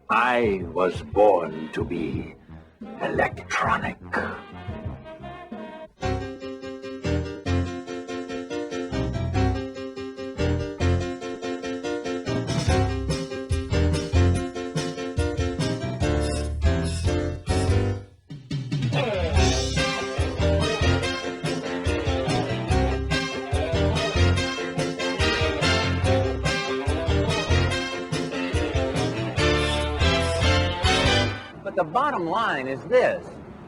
I was born to be electronic. But the bottom line is this.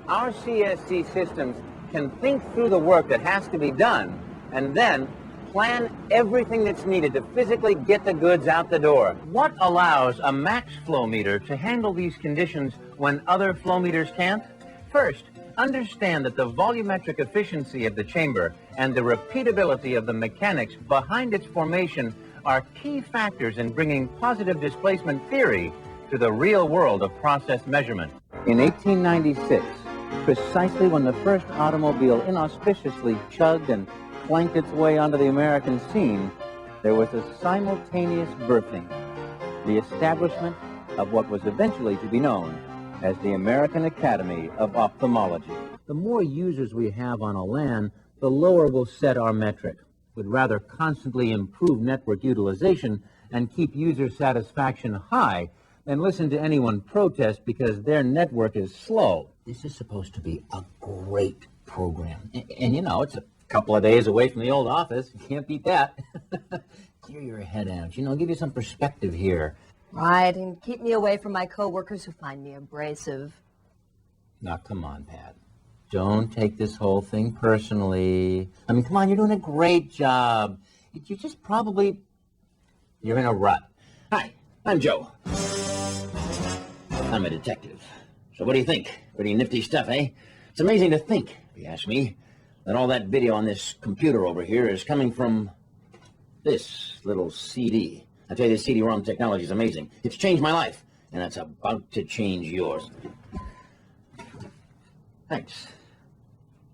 Our CSC systems can think through the work that has to be done and then plan everything that's needed to physically get the goods out the door. What allows a max flow meter to handle these conditions when other flow meters can't? First, understand that the volumetric efficiency of the chamber and the repeatability of the mechanics behind its formation are key factors in bringing positive displacement theory to the real world of process measurement. In 1896, precisely when the first automobile inauspiciously chugged and clanked its way onto the American scene, there was a simultaneous birthing, the establishment of what was eventually to be known as the American Academy of Ophthalmology. The more users we have on a LAN, the lower we'll set our metric. We'd rather constantly improve network utilization and keep user satisfaction high than listen to anyone protest because their network is slow. This is supposed to be a great program. And you know, it's a couple of days away from the old office. You can't beat that. Clear your head out, give you some perspective here. Right, and keep me away from my coworkers who find me abrasive. Now, come on, Pat. Don't take this whole thing personally. I mean, come on, you're doing a great job. You just probably... You're in a rut. Hi, I'm Joe. I'm a detective. So what do you think? Pretty nifty stuff, eh? It's amazing to think, if you ask me, that all that video on this computer over here is coming from this little CD. I tell you, this CD-ROM technology is amazing. It's changed my life, and that's about to change yours. Thanks.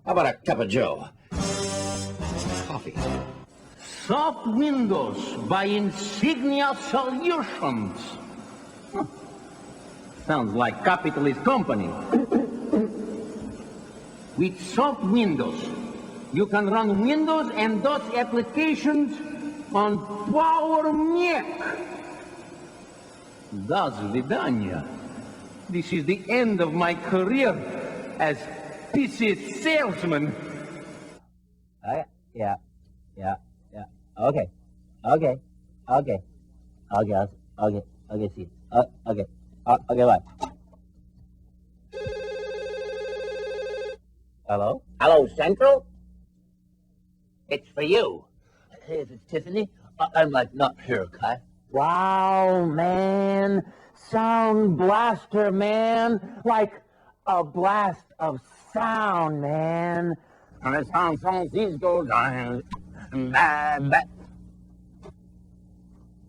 How about a cup of Joe? Coffee. Soft Windows by Insignia Solutions. Sounds like capitalist company. With Soft Windows, you can run Windows and DOS applications on Power Mac. До свидания. This is the end of my career as PC salesman. Yeah. Okay, see. Okay, bye. Hello? Hello, Central? It's for you. Hey, is it Tiffany? I'm like not here, Kai. Wow, man. Sound blaster, man. Like a blast of sound, man. And the song these go down.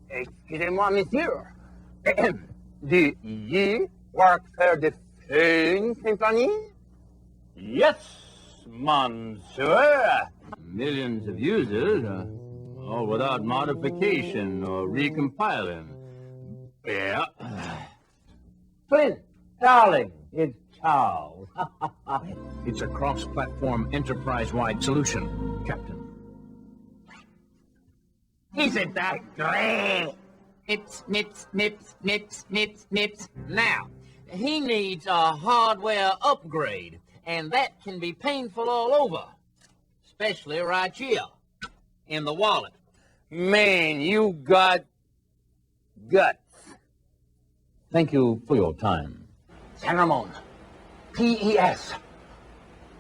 Excusez-moi, monsieur. Do you work for the phone company? Yes, monsieur. Millions of users, all without modification or recompiling. Yeah. Flynn, darling, it's Charles. It's a cross-platform, enterprise-wide solution, Captain. Isn't that great? Nips. Now, he needs a hardware upgrade, and that can be painful all over, especially right here, in the wallet. Man, you got guts. Thank you for your time. San Ramon. P-E-S.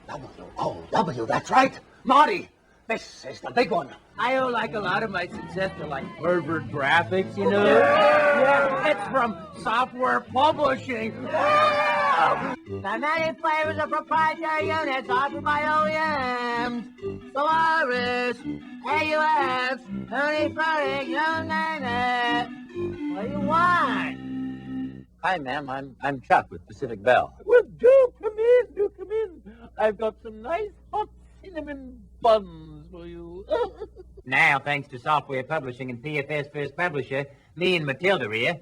W-O-W, that's right. Marty, this is the big one. I owe like a lot of my success to like Harvard graphics, Yeah, it's from software publishing. The many flavors of proprietary units offered by OEMs. Solaris, AUS, Tony Floating, you name it. What do you want? Hi, ma'am. I'm Chuck with Pacific Bell. Well, do come in. I've got some nice hot cinnamon buns for you. Now, thanks to software publishing and PFS First Publisher, me and Matilda here,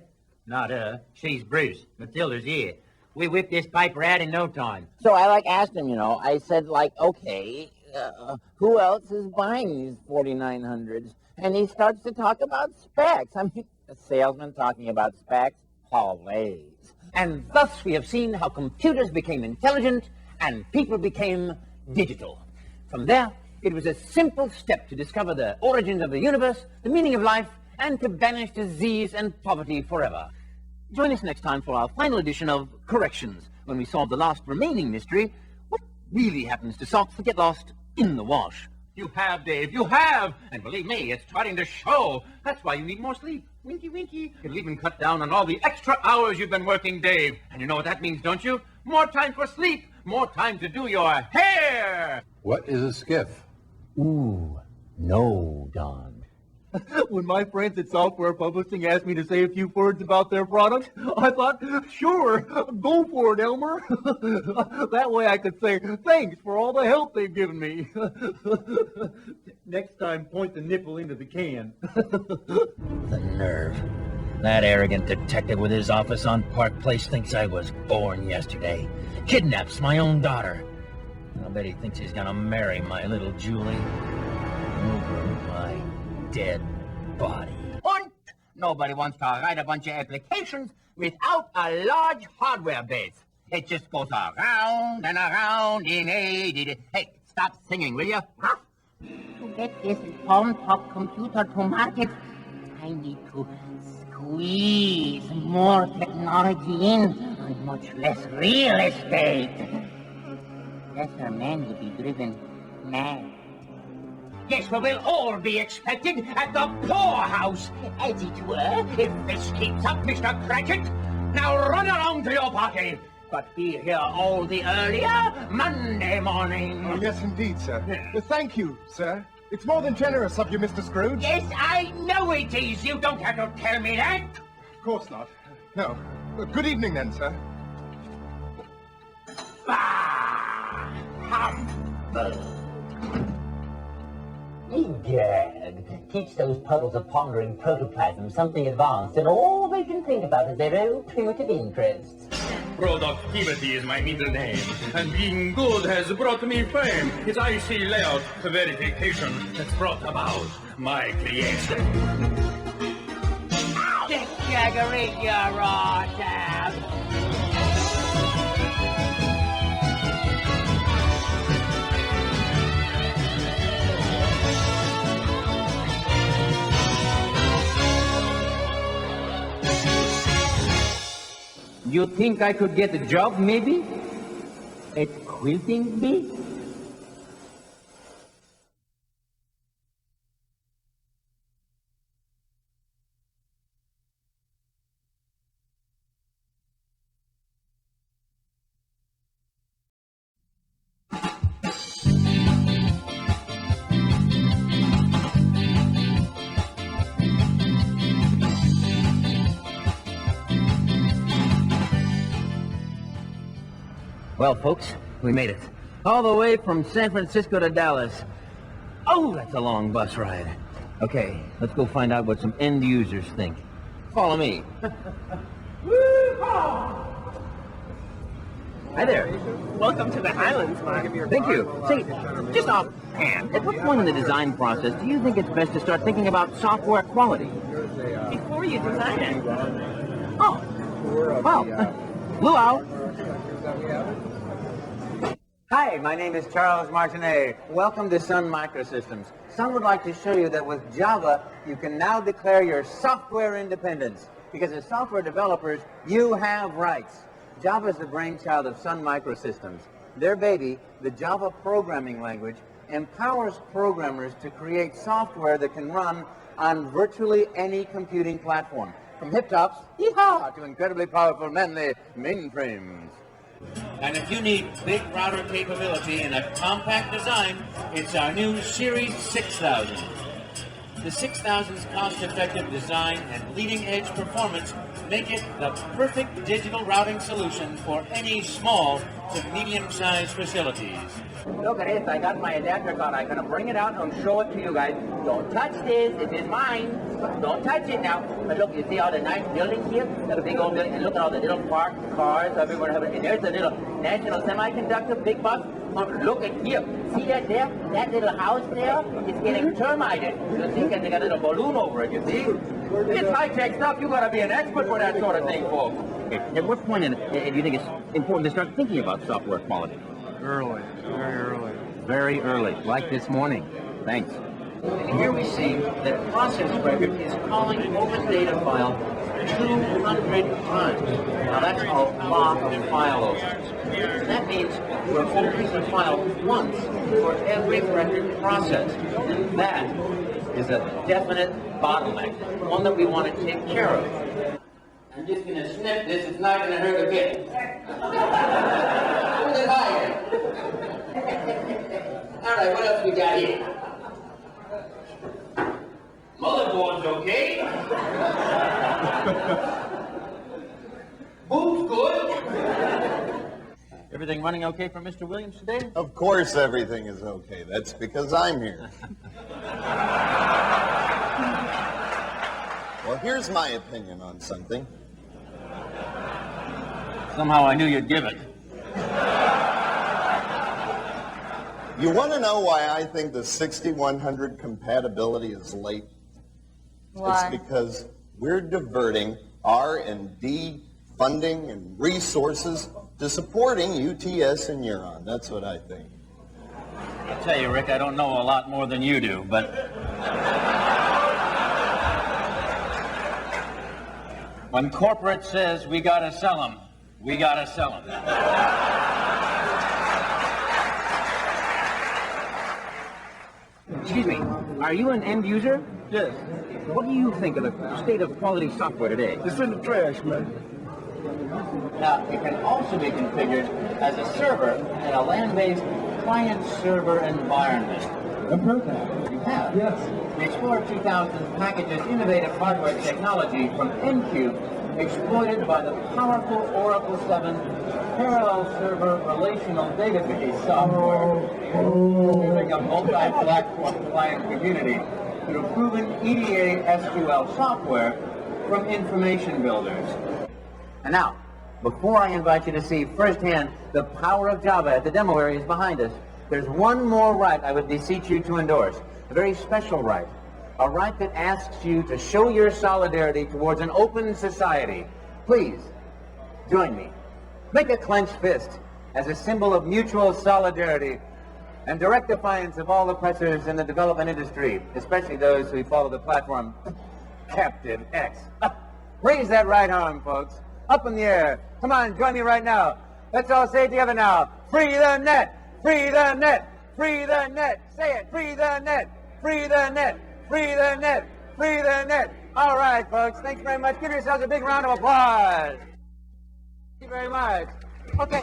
Not her. She's Bruce. Matilda's here. We whipped this piper out in no time. So I asked him, I said okay, who else is buying these 4900s? And he starts to talk about specs. I mean, a salesman talking about specs? Please. And thus we have seen how computers became intelligent and people became digital. From there, it was a simple step to discover the origins of the universe, the meaning of life, and to banish disease and poverty forever. Join us next time for our final edition of Corrections, when we solve the last remaining mystery: what really happens to socks that get lost in the wash? You have, Dave, you have! And believe me, it's starting to show. That's why you need more sleep. Winky, winky. It'll even cut down on all the extra hours you've been working, Dave. And you know what that means, don't you? More time for sleep. More time to do your hair. What is a skiff? Ooh, no, Don. When my friends at Software Publishing asked me to say a few words about their product, I thought, sure, go for it, Elmer. That way I could say thanks for all the help they've given me. Next time, point the nipple into the can. The nerve. That arrogant detective with his office on Park Place thinks I was born yesterday. Kidnaps my own daughter. I'll bet he thinks he's gonna marry my little Julie. Over my dead body. Und nobody wants to write a bunch of applications without a large hardware base. It just goes around and around in a... Hey, stop singing, will you? Huh? To get this phone-top computer to market, I need to squeeze more technology in on much less real estate. Lesser men would be driven mad. Yes, we will all be expected at the poorhouse, as it were, if this keeps up, Mr. Cratchit. Now run along to your party, but be here all the earlier Monday morning. Oh, yes, indeed, sir. Thank you, sir. It's more than generous of you, Mr. Scrooge. Yes, I know it is. You don't have to tell me that. Of course not. No. Good evening, then, sir. Bah! Humbug! Egad. Teach those puddles of pondering protoplasm something advanced, and all they can think about is their own primitive interests. Productivity is my middle name, and being good has brought me fame. It's IC layout verification that's brought about my creation. Dick Jagger, you're awesome! You think I could get a job, maybe? At Quilting Bee? Well, folks, we made it. All the way from San Francisco to Dallas. Oh, that's a long bus ride. Okay, let's go find out what some end users think. Follow me. Hi there. Welcome to the Highlands, Mark. Thank you. Say, just offhand, at what point in the design process do you think it's best to start thinking about software quality? Before you design it. Oh, well, luau. Hi, my name is Charles Martinet. Welcome to Sun Microsystems. Sun would like to show you that with Java, you can now declare your software independence. Because as software developers, you have rights. Java is the brainchild of Sun Microsystems. Their baby, the Java programming language, empowers programmers to create software that can run on virtually any computing platform. From hip-tops, yeehaw, to incredibly powerful, manly mainframes. And if you need big router capability in a compact design, it's our new Series 6000. The 6000's cost-effective design and leading-edge performance make it the perfect digital routing solution for any small to medium-sized facilities. Look at this, I got my adapter card. I'm going to bring it out and show it to you guys. Don't touch this, it is mine. Don't touch it now. But look, you see all the nice buildings here? Got a big old building, and look at all the little parked cars everywhere. And there's a little National Semiconductor big box. Look at here. See that there? That little house there? It's getting termited. You see, because they got a little balloon over it, you see? It's high-tech stuff. You gotta be an expert for that sort of thing, folks. At what point do you think it's important to start thinking about software quality? Early. Very early. Very early, like this morning. Thanks. And here we see that process record is calling over data file 200 times. Now that's a lot of file overage. That means we're opening the file once for every record process. And that is a definite bottleneck, one that we want to take care of. I'm just going to snip this. It's not going to hurt a bit. Hold it higher. All right, what else we got here? Motherboard's okay. Boot's good. Everything running okay for Mr. Williams today? Of course everything is okay. That's because I'm here. Well, here's my opinion on something. Somehow I knew you'd give it. You want to know why I think the 6100 compatibility is late? Why? It's because we're diverting R&D funding and resources to supporting UTS and Huron. That's what I think. I'll tell you, Rick, I don't know a lot more than you do, but... when corporate says we gotta sell them, we gotta sell them. Excuse me, are you an end user? Yes. What do you think of the state of quality software today? It's in the trash, man. Now, it can also be configured as a server in a LAN-based client-server environment. I've heard that. You have? Yes. The Explorer 2000 packages innovative hardware technology from N-Cube, exploited by the powerful Oracle 7 parallel server relational database software, using a multi-platform client community through proven EDA SQL software from information builders. And now, before I invite you to see firsthand the power of Java at the demo areas behind us, there's one more right I would beseech you to endorse. A very special right. A right that asks you to show your solidarity towards an open society. Please, join me. Make a clenched fist as a symbol of mutual solidarity and direct defiance of all oppressors in the development industry, especially those who follow the platform Captain X. Up. Raise that right arm, folks. Up in the air. Come on, join me right now. Let's all say it together now. Free the net! Free the net! Free the net! Say it! Free the net! Free the net! Free the net! Free the net! All right, folks. Thanks very much. Give yourselves a big round of applause. Thank you very much. Okay.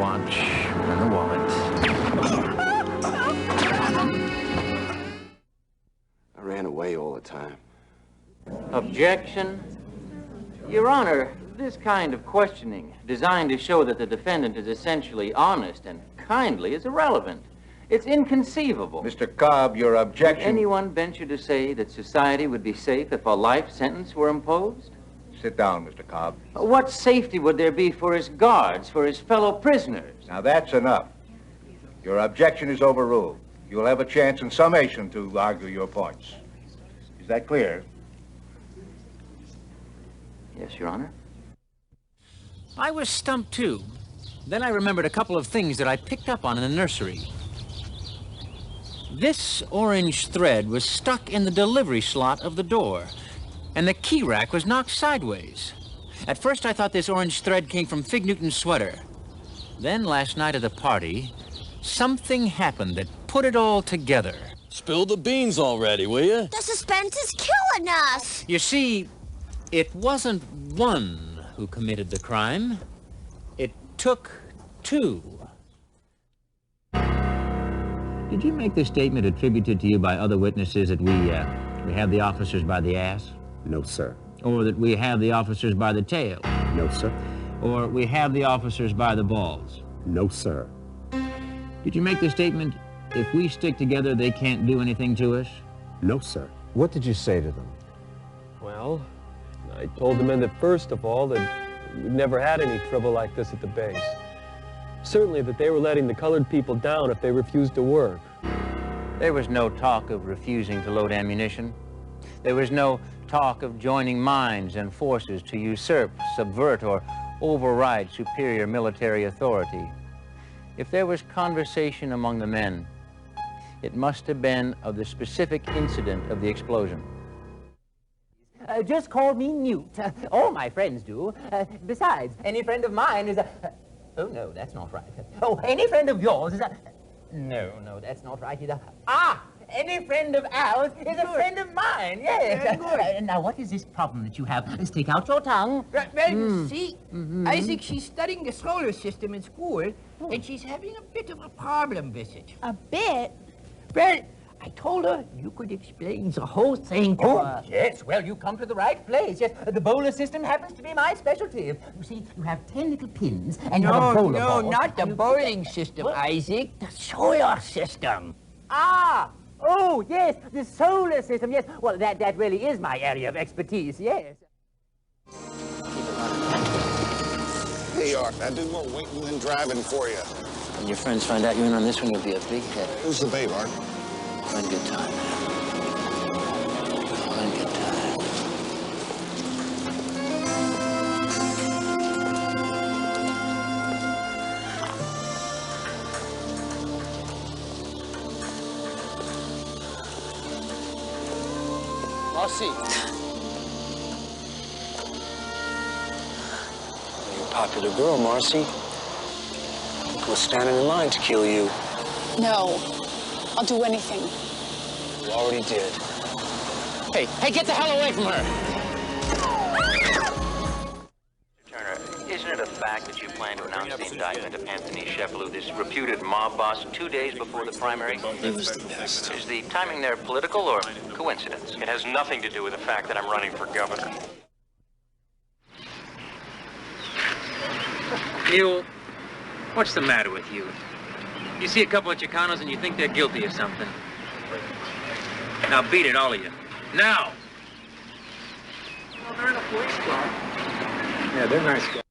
watch and the wallet. I ran away all the time. Objection. Your Honor, this kind of questioning, designed to show that the defendant is essentially honest and kindly, is irrelevant. It's inconceivable. Mr. Cobb, your objection... Would anyone venture to say that society would be safe if a life sentence were imposed? Sit down, Mr. Cobb. What safety would there be for his guards, for his fellow prisoners? Now, that's enough. Your objection is overruled. You'll have a chance in summation to argue your points. Is that clear? Yes, Your Honor. I was stumped, too. Then I remembered a couple of things that I picked up on in the nursery. This orange thread was stuck in the delivery slot of the door, and the key rack was knocked sideways. At first, I thought this orange thread came from Fig Newton's sweater. Then, last night at the party, something happened that put it all together. Spill the beans already, will you? The suspense is killing us. You see, it wasn't one who committed the crime. It took two. Did you make the statement attributed to you by other witnesses that we have the officers by the ass? No, sir. Or that we have the officers by the tail? No, sir. Or we have the officers by the balls? No, sir. Did you make the statement, if we stick together, they can't do anything to us? No, sir. What did you say to them? Well, I told the men that first of all that we'd never had any trouble like this at the base. Certainly that they were letting the colored people down if they refused to work. There was no talk of refusing to load ammunition. There was no talk of joining minds and forces to usurp, subvert, or override superior military authority. If there was conversation among the men, it must have been of the specific incident of the explosion. Just call me Newt. All my friends do. Besides, any friend of mine is a... Oh, no, that's not right. Oh, any friend of yours is a... No, that's not right either. Ah! Any friend of ours is a friend of mine, yes. Now, what is this problem that you have? Stick out your tongue. Well, see, I think she's studying the solar system in school, and she's having a bit of a problem with it. A bit? Well, I told her you could explain the whole thing to her. Yes, well, you come to the right place. Yes, the bowler system happens to be my specialty. You see, you have 10 little pins, and you have a bowler ball. No, not the bowling system, Isaac. The solar system. Ah! Oh, yes, the solar system, yes. Well, that really is my area of expertise, yes. Hey, Art, I do more waiting than driving for you. When your friends find out you're in on this one, you'll be a big hit. Who's the babe, Art? Fun good time. Fun good time. Marcy. You're a popular girl, Marcy. People are standing in line to kill you. No. I'll do anything. You already did. Hey, get the hell away from her! Turner, isn't it a fact that you plan to announce the indictment of Anthony Sheffield, this reputed mob boss, 2 days before the primary? He was the best. Is the timing there political or coincidence? It has nothing to do with the fact that I'm running for governor. Mule, what's the matter with you? You see a couple of Chicanos and you think they're guilty of something. Now beat it, all of you. Now! Well, they're in a police car. Yeah, they're nice guys.